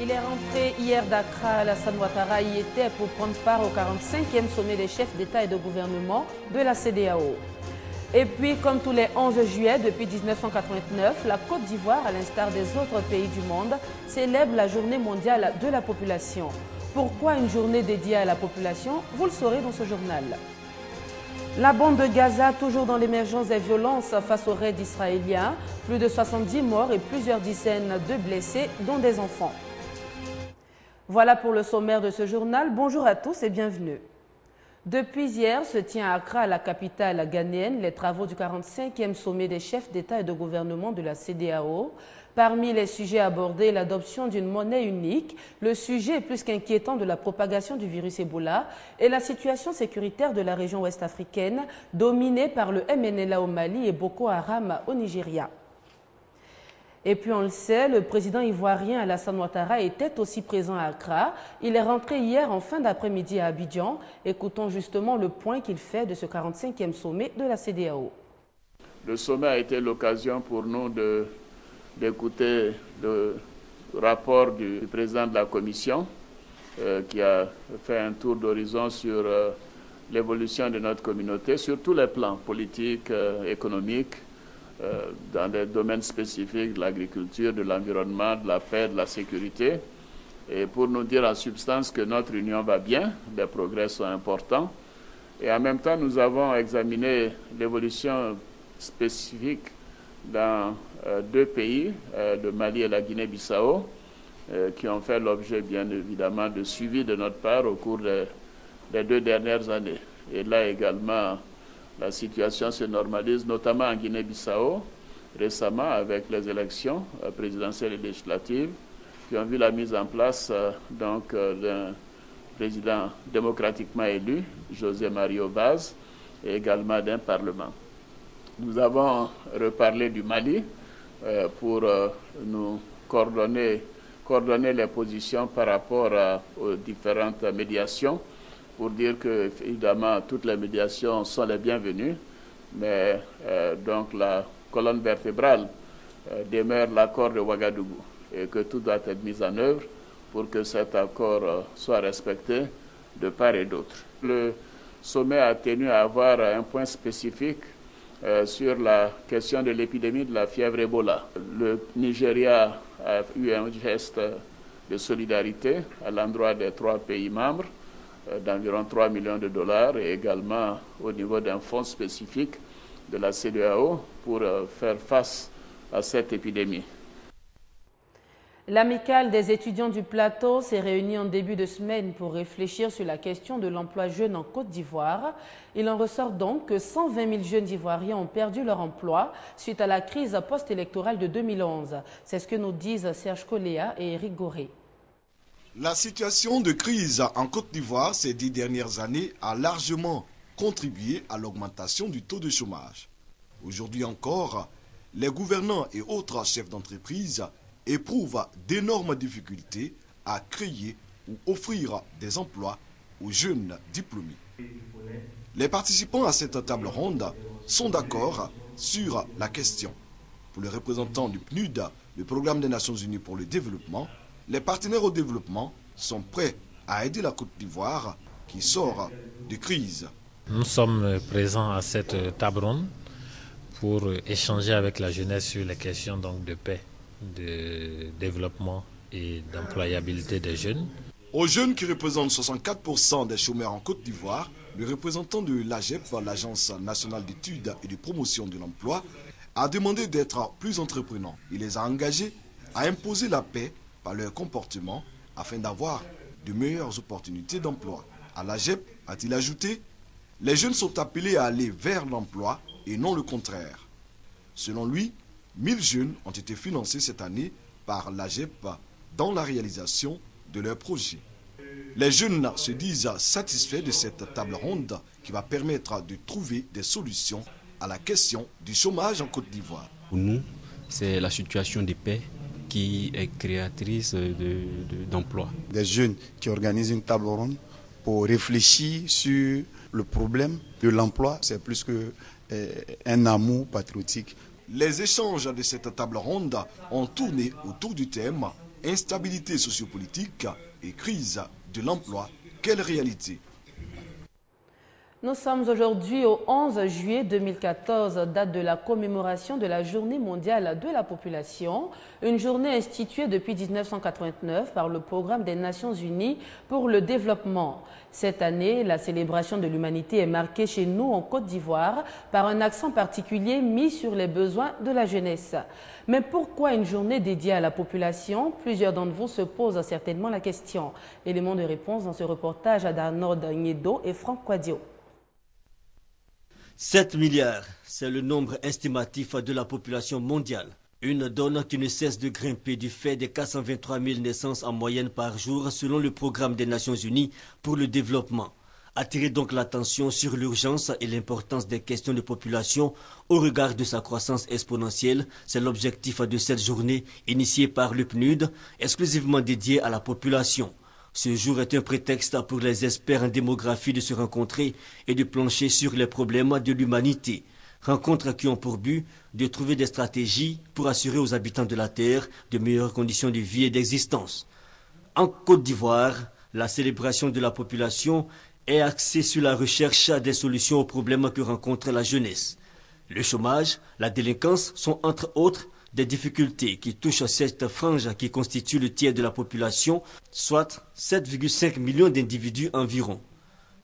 Il est rentré hier d'Accra. Alassane Ouattara y était pour prendre part au 45e sommet des chefs d'État et de gouvernement de la CEDEAO. Et puis, comme tous les 11 juillet depuis 1989, la Côte d'Ivoire, à l'instar des autres pays du monde, célèbre la journée mondiale de la population. Pourquoi une journée dédiée à la population? Vous le saurez dans ce journal. La bande de Gaza, toujours dans l'émergence des violences face au raid israélien. Plus de 70 morts et plusieurs dizaines de blessés, dont des enfants. Voilà pour le sommaire de ce journal. Bonjour à tous et bienvenue. Depuis hier se tient à Accra, la capitale ghanéenne, les travaux du 45e sommet des chefs d'État et de gouvernement de la CEDEAO. Parmi les sujets abordés, l'adoption d'une monnaie unique, le sujet plus qu'inquiétant de la propagation du virus Ebola et la situation sécuritaire de la région ouest-africaine dominée par le MNLA au Mali et Boko Haram au Nigeria. Et puis on le sait, le président ivoirien Alassane Ouattara était aussi présent à Accra. Il est rentré hier en fin d'après-midi à Abidjan. Écoutons justement le point qu'il fait de ce 45e sommet de la CEDEAO. Le sommet a été l'occasion pour nous d'écouter le rapport du président de la Commission qui a fait un tour d'horizon sur l'évolution de notre communauté, sur tous les plans politiques, économiques, dans des domaines spécifiques de l'agriculture, de l'environnement, de la paix, de la sécurité, et pour nous dire en substance que notre union va bien, les progrès sont importants. Et en même temps, nous avons examiné l'évolution spécifique dans deux pays, le Mali et la Guinée-Bissau, qui ont fait l'objet bien évidemment de suivi de notre part au cours des 2 dernières années. Et là également, la situation se normalise, notamment en Guinée-Bissau, récemment avec les élections présidentielles et législatives, qui ont vu la mise en place d'un président démocratiquement élu, José Mario Vaz, et également d'un parlement. Nous avons reparlé du Mali pour nous coordonner les positions par rapport aux différentes médiations, pour dire que, évidemment, toutes les médiations sont les bienvenues, mais donc la colonne vertébrale demeure l'accord de Ouagadougou et que tout doit être mis en œuvre pour que cet accord soit respecté de part et d'autre. Le sommet a tenu à avoir un point spécifique sur la question de l'épidémie de la fièvre Ebola. Le Nigeria a eu un geste de solidarité à l'endroit des 3 pays membres, d'environ 3 millions de dollars, et également au niveau d'un fonds spécifique de la CEDEAO pour faire face à cette épidémie. L'amicale des étudiants du plateau s'est réunie en début de semaine pour réfléchir sur la question de l'emploi jeune en Côte d'Ivoire. Il en ressort donc que 120 000 jeunes Ivoiriens ont perdu leur emploi suite à la crise post-électorale de 2011. C'est ce que nous disent Serge Koléa et Éric Goré. La situation de crise en Côte d'Ivoire ces 10 dernières années a largement contribué à l'augmentation du taux de chômage. Aujourd'hui encore, les gouvernants et autres chefs d'entreprise éprouvent d'énormes difficultés à créer ou offrir des emplois aux jeunes diplômés. Les participants à cette table ronde sont d'accord sur la question. Pour les représentants du PNUD, le Programme des Nations Unies pour le développement, les partenaires au développement sont prêts à aider la Côte d'Ivoire qui sort de crise. Nous sommes présents à cette table ronde pour échanger avec la jeunesse sur les questions donc, de paix, de développement et d'employabilité des jeunes. Aux jeunes qui représentent 64% des chômeurs en Côte d'Ivoire, le représentant de l'AGEP, l'Agence nationale d'études et de promotion de l'emploi, a demandé d'être plus entreprenants. Il les a engagés à imposer la paix par leur comportement afin d'avoir de meilleures opportunités d'emploi. À l'AGEP, a-t-il ajouté, les jeunes sont appelés à aller vers l'emploi et non le contraire. Selon lui, 1000 jeunes ont été financés cette année par l'AGEP dans la réalisation de leurs projets. Les jeunes se disent satisfaits de cette table ronde qui va permettre de trouver des solutions à la question du chômage en Côte d'Ivoire. Pour nous, c'est la situation de paix qui est créatrice d'emplois. Des jeunes qui organisent une table ronde pour réfléchir sur le problème de l'emploi, c'est plus qu'un amour patriotique. Les échanges de cette table ronde ont tourné autour du thème Instabilité sociopolitique et crise de l'emploi, quelle réalité? Nous sommes aujourd'hui au 11 juillet 2014, date de la commémoration de la Journée mondiale de la population, une journée instituée depuis 1989 par le Programme des Nations Unies pour le développement. Cette année, la célébration de l'humanité est marquée chez nous en Côte d'Ivoire par un accent particulier mis sur les besoins de la jeunesse. Mais pourquoi une journée dédiée à la population? Plusieurs d'entre vous se posent certainement la question. Élément de réponse dans ce reportage à d'Arnaud Niedo et Franck Quadio. 7 milliards, c'est le nombre estimatif de la population mondiale. Une donne qui ne cesse de grimper du fait des 423 000 naissances en moyenne par jour selon le Programme des Nations Unies pour le développement. Attirer donc l'attention sur l'urgence et l'importance des questions de population au regard de sa croissance exponentielle, c'est l'objectif de cette journée initiée par le PNUD, exclusivement dédiée à la population. Ce jour est un prétexte pour les experts en démographie de se rencontrer et de plancher sur les problèmes de l'humanité. Rencontres qui ont pour but de trouver des stratégies pour assurer aux habitants de la Terre de meilleures conditions de vie et d'existence. En Côte d'Ivoire, la célébration de la population est axée sur la recherche des solutions aux problèmes que rencontre la jeunesse. Le chômage, la délinquance sont entre autres des difficultés qui touchent cette frange qui constitue le tiers de la population, soit 7,5 millions d'individus environ.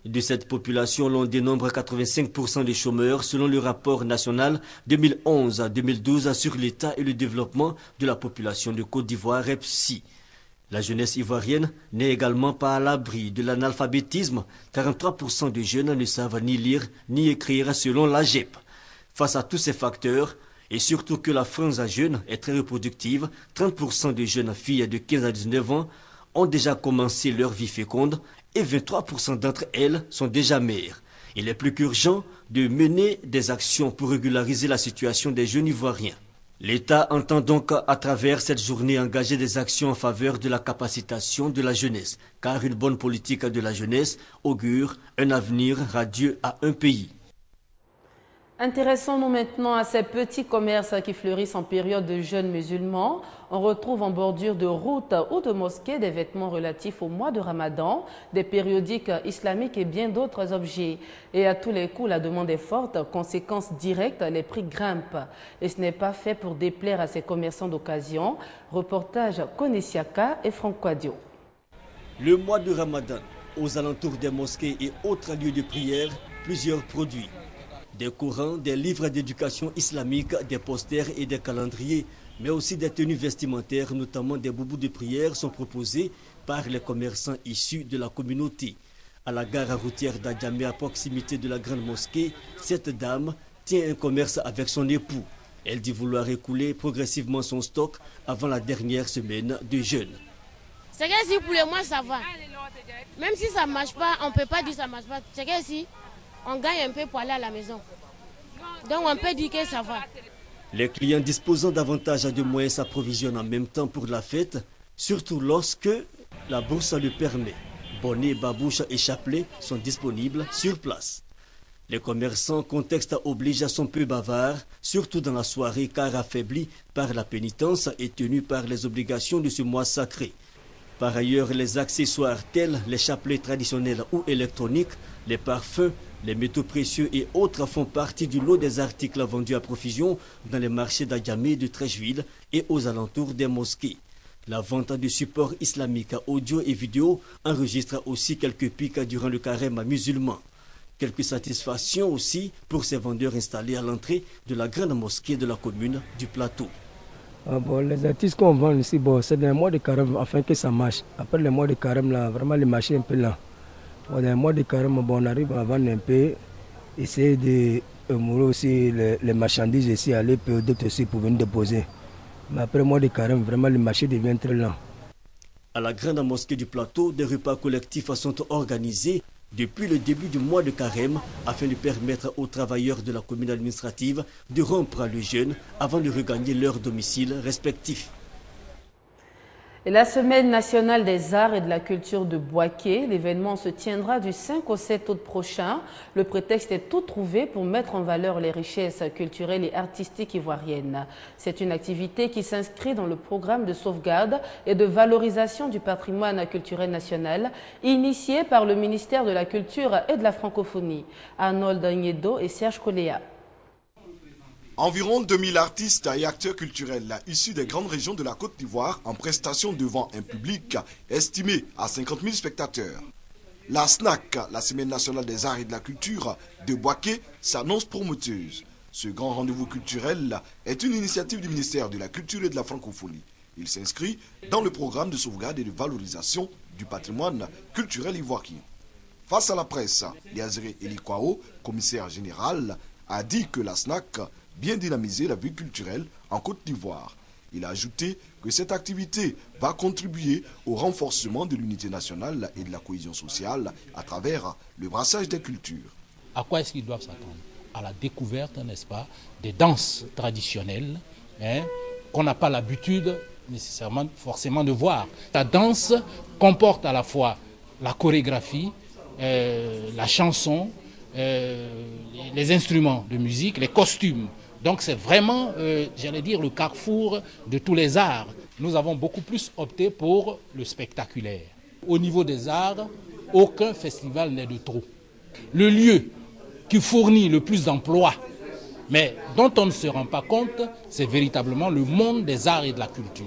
De cette population, l'on dénombre 85% des chômeurs selon le rapport national 2011-2012 sur l'état et le développement de la population de Côte d'Ivoire (EPSI). La jeunesse ivoirienne n'est également pas à l'abri de l'analphabétisme. 43% des jeunes ne savent ni lire ni écrire selon l'AGEP. Face à tous ces facteurs, et surtout que la France jeune est très reproductive, 30% de jeunes filles de 15 à 19 ans ont déjà commencé leur vie féconde et 23% d'entre elles sont déjà mères. Il est plus qu'urgent de mener des actions pour régulariser la situation des jeunes ivoiriens. L'État entend donc à travers cette journée engager des actions en faveur de la capacitation de la jeunesse, car une bonne politique de la jeunesse augure un avenir radieux à un pays. Intéressons-nous maintenant à ces petits commerces qui fleurissent en période de jeûne musulman. On retrouve en bordure de routes ou de mosquées des vêtements relatifs au mois de Ramadan, des périodiques islamiques et bien d'autres objets. Et à tous les coups, la demande est forte. Conséquence directe, les prix grimpent. Et ce n'est pas fait pour déplaire à ces commerçants d'occasion. Reportage Konessiaka et Franck Quadio. Le mois de Ramadan, aux alentours des mosquées et autres lieux de prière, plusieurs produits. Des Corans, des livres d'éducation islamique, des posters et des calendriers, mais aussi des tenues vestimentaires, notamment des boubous de prière, sont proposés par les commerçants issus de la communauté. À la gare routière d'Adjamé, à proximité de la grande mosquée, cette dame tient un commerce avec son époux. Elle dit vouloir écouler progressivement son stock avant la dernière semaine de jeûne. C'est que si pour le mois ça va. Même si ça ne marche pas, on ne peut pas dire que ça ne marche pas. C'est que si on gagne un peu pour aller à la maison. Donc on peut dire que ça va. Les clients disposant davantage de moyens s'approvisionnent en même temps pour la fête, surtout lorsque la bourse le permet. Bonnets, babouches et chapelets sont disponibles sur place. Les commerçants, contexte oblige, sont peu bavards, surtout dans la soirée, car affaiblis par la pénitence et tenus par les obligations de ce mois sacré. Par ailleurs, les accessoires tels les chapelets traditionnels ou électroniques, les parfums, les métaux précieux et autres font partie du lot des articles vendus à profusion dans les marchés d'Adjamé, de Treichville et aux alentours des mosquées. La vente de supports islamiques audio et vidéo enregistre aussi quelques pics durant le carême musulman. Quelques satisfactions aussi pour ces vendeurs installés à l'entrée de la grande mosquée de la commune du Plateau. Les artistes qu'on vend ici, c'est dans le mois de carême afin que ça marche. Après le mois de carême, là, vraiment le marché est un peu lent. Dans le mois de carême, on arrive à vendre un peu, essayer de mourir aussi les marchandises ici, aller pour d'autres aussi pour venir déposer. Mais après le mois de carême, vraiment le marché devient très lent. À la grande mosquée du Plateau, des repas collectifs sont organisés depuis le début du mois de carême afin de permettre aux travailleurs de la commune administrative de rompre le jeûne avant de regagner leur domicile respectif. Et la Semaine nationale des arts et de la culture de Bouaké, l'événement se tiendra du 5 au 7 août prochain. Le prétexte est tout trouvé pour mettre en valeur les richesses culturelles et artistiques ivoiriennes. C'est une activité qui s'inscrit dans le programme de sauvegarde et de valorisation du patrimoine culturel national, initié par le ministère de la Culture et de la Francophonie. Arnold Agnedo et Serge Coléa. Environ 2000 artistes et acteurs culturels issus des grandes régions de la Côte d'Ivoire en prestation devant un public estimé à 50 000 spectateurs. La SNAC, la Semaine nationale des arts et de la culture de Bouaké, s'annonce promoteuse. Ce grand rendez-vous culturel est une initiative du ministère de la Culture et de la Francophonie. Il s'inscrit dans le programme de sauvegarde et de valorisation du patrimoine culturel ivoirien. Face à la presse, Liazere Elikwao, commissaire général, a dit que la SNAC bien dynamiser la vie culturelle en Côte d'Ivoire. Il a ajouté que cette activité va contribuer au renforcement de l'unité nationale et de la cohésion sociale à travers le brassage des cultures. À quoi est-ce qu'ils doivent s'attendre? À la découverte, n'est-ce pas, des danses traditionnelles qu'on n'a pas l'habitude nécessairement forcément de voir. La danse comporte à la fois la chorégraphie, la chanson, les instruments de musique, les costumes. Donc c'est vraiment, j'allais dire, le carrefour de tous les arts. Nous avons beaucoup plus opté pour le spectaculaire. Au niveau des arts, aucun festival n'est de trop. Le lieu qui fournit le plus d'emplois, mais dont on ne se rend pas compte, c'est véritablement le monde des arts et de la culture.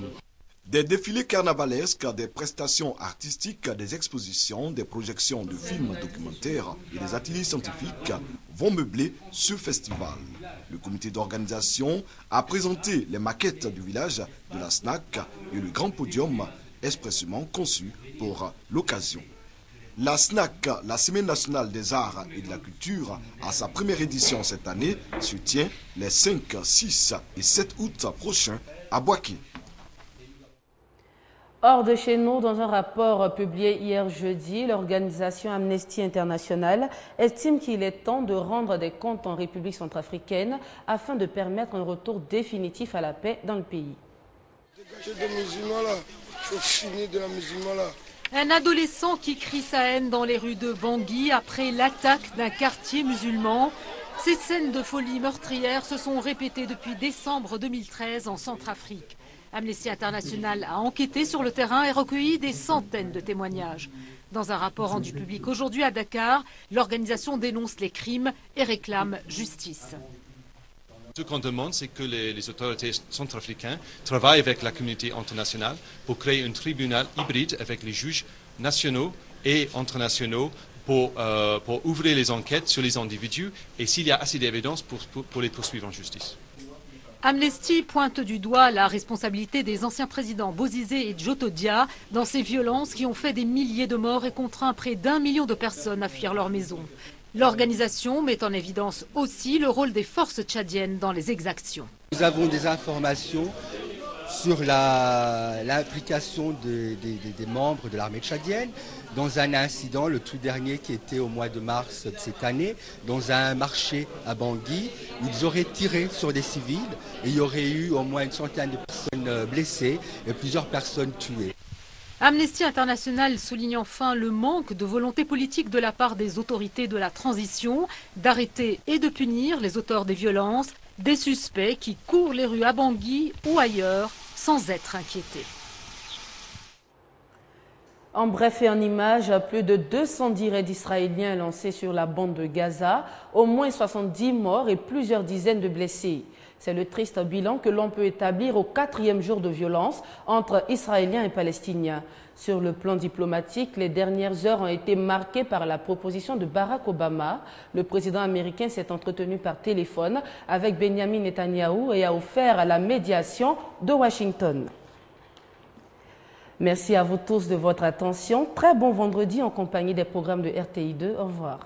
Des défilés carnavalesques, des prestations artistiques, des expositions, des projections de films documentaires et des ateliers scientifiques vont meubler ce festival. Le comité d'organisation a présenté les maquettes du village de la SNAC et le grand podium expressément conçu pour l'occasion. La SNAC, la Semaine nationale des arts et de la culture, à sa première édition cette année, se tient les 5, 6 et 7 août prochains à Bouaké. Hors de chez nous, dans un rapport publié hier jeudi, l'organisation Amnesty International estime qu'il est temps de rendre des comptes en République centrafricaine afin de permettre un retour définitif à la paix dans le pays. Un adolescent qui crie sa haine dans les rues de Bangui après l'attaque d'un quartier musulman. Ces scènes de folie meurtrière se sont répétées depuis décembre 2013 en Centrafrique. Amnesty International a enquêté sur le terrain et recueilli des centaines de témoignages. Dans un rapport rendu public aujourd'hui à Dakar, l'organisation dénonce les crimes et réclame justice. Ce qu'on demande, c'est que les autorités centrafricaines travaillent avec la communauté internationale pour créer un tribunal hybride avec les juges nationaux et internationaux pour ouvrir les enquêtes sur les individus et s'il y a assez d'évidence pour les poursuivre en justice. Amnesty pointe du doigt la responsabilité des anciens présidents Bozizé et Djotodia dans ces violences qui ont fait des milliers de morts et contraint près d'1 million de personnes à fuir leur maison. L'organisation met en évidence aussi le rôle des forces tchadiennes dans les exactions. Nous avons des informations sur l'implication des membres de l'armée tchadienne dans un incident, le tout dernier qui était au mois de mars de cette année, dans un marché à Bangui, où ils auraient tiré sur des civils et il y aurait eu au moins une centaine de personnes blessées et plusieurs personnes tuées. Amnesty International souligne enfin le manque de volonté politique de la part des autorités de la transition d'arrêter et de punir les auteurs des violences, des suspects qui courent les rues à Bangui ou ailleurs sans être inquiétés. En bref et en images, plus de 210 raids israéliens lancés sur la bande de Gaza, au moins 70 morts et plusieurs dizaines de blessés. C'est le triste bilan que l'on peut établir au 4e jour de violence entre Israéliens et Palestiniens. Sur le plan diplomatique, les dernières heures ont été marquées par la proposition de Barack Obama. Le président américain s'est entretenu par téléphone avec Benjamin Netanyahou et a offert la médiation de Washington. Merci à vous tous de votre attention. Très bon vendredi en compagnie des programmes de RTI2. Au revoir.